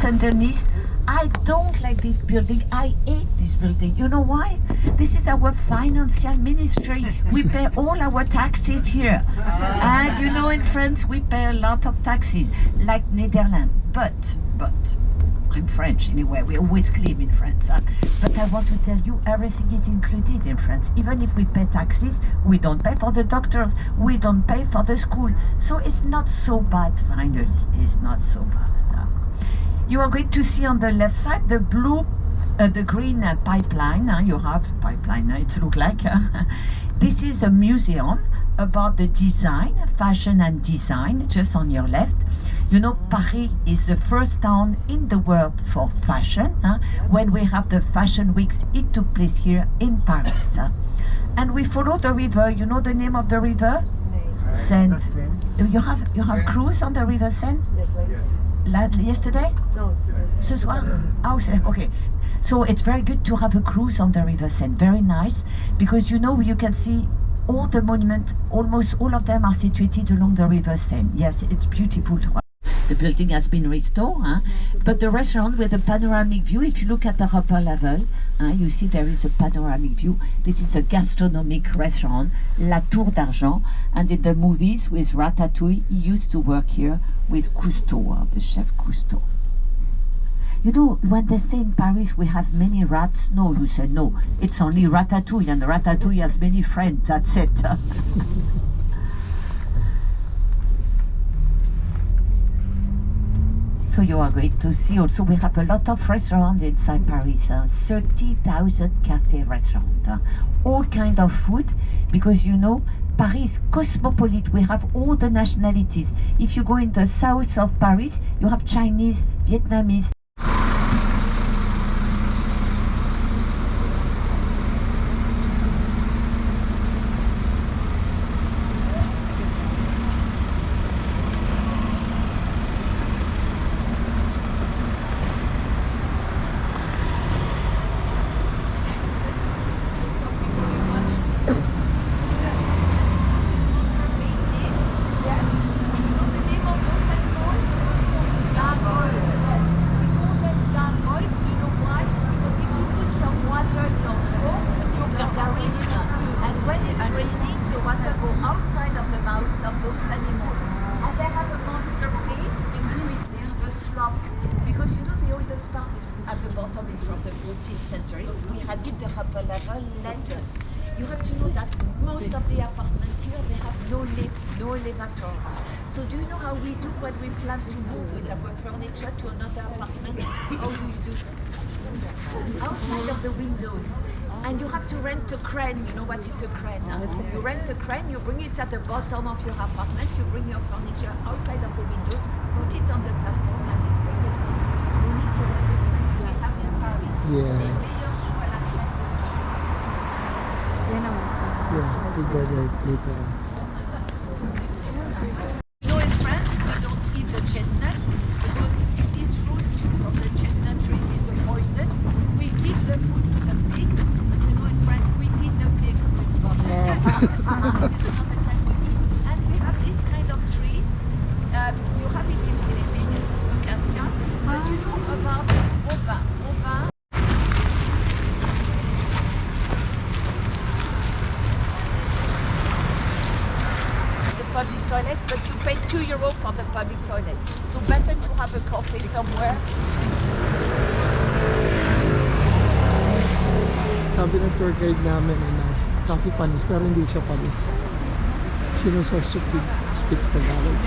underneath. I don't like this building. I hate this building. You know why? This is our financial ministry. We pay all our taxes here. And you know, in France, we pay a lot of taxes, like Netherlands. But, I'm French anyway, we always claim in France. But I want to tell you, everything is included in France. Even if we pay taxes, we don't pay for the doctors, we don't pay for the school. So it's not so bad, finally. It's not so bad. You are going to see on the left side the blue, the green pipeline. You have pipeline, it looks like. This is a museum about the design, fashion and design, just on your left. You know, Paris is the first town in the world for fashion. When we have the fashion weeks, it took place here in Paris. And we follow the river. You know the name of the river? Seine. You have cruise on the river Seine? Yes. Yesterday? No. Ce soir? Oh, okay. So it's very good to have a cruise on the river Seine. Very nice, because you know you can see all the monuments. Almost all of them are situated along the river Seine. Yes, it's beautiful to watch. The building has been restored, but the restaurant with a panoramic view, if you look at the upper level, you see there is a panoramic view. This is a gastronomic restaurant, La Tour d'Argent, and in the movies with Ratatouille, he used to work here with Cousteau, the chef Cousteau. You know, when they say in Paris we have many rats, no, you say no, it's only Ratatouille, and Ratatouille has many friends, that's it. So you are going to see also we have a lot of restaurants inside Paris, 30,000 cafe restaurants, all kind of food, because you know Paris is cosmopolitan. We have all the nationalities. If you go in the south of Paris, you have Chinese, Vietnamese. Because you know the oldest part is at the bottom is from the 14th century. We had it the upper level later. You have to know that most of the apartments here they have no lift, no elevators. So do you know how we do when we plan to move with our furniture to another apartment? How do you do? Outside of the windows. And you have to rent a crane. You know what is a crane? You rent a crane, you bring it at the bottom of your apartment, you bring your furniture outside of the windows, put it on the platform and you bring it up. You need to rent a crane. We have in Paris. Yeah, we go there later on. You know, in France, we don't eat the chestnut because this fruit from the chestnut trees is the poison. We give the fruit to the pigs, but you know, in France, we eat the pigs with for the same. This is another kind we eat. And we have this kind of trees. You have it in Philippines, acacia, but you know about robin. Public toilet, but you pay €2 for the public toilet. So better to have a coffee somewhere. Sabi ng tour guide namin na coffee panis, pero hindi siya panis. She knows how to speak Tagalog.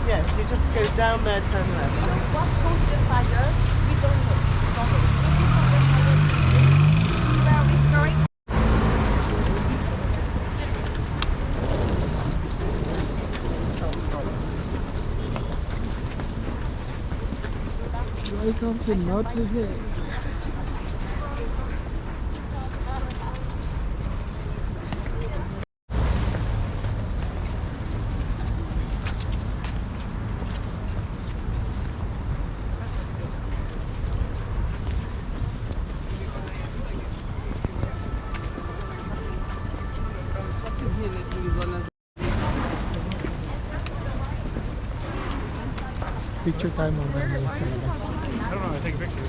Yes, you just go down there, turn left. What caused the fire? We don't know. We were restoring. Welcome to Notre Dame. Picture tayo mamaya sa labas. I don't know, I take a picture.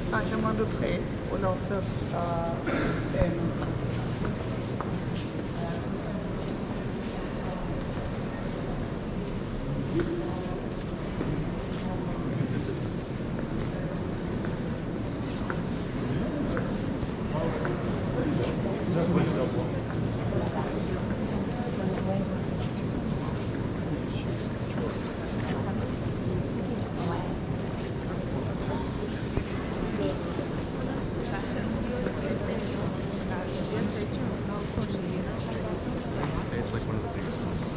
Saint-Germain-de-Prés och la första It's like one of the biggest ones.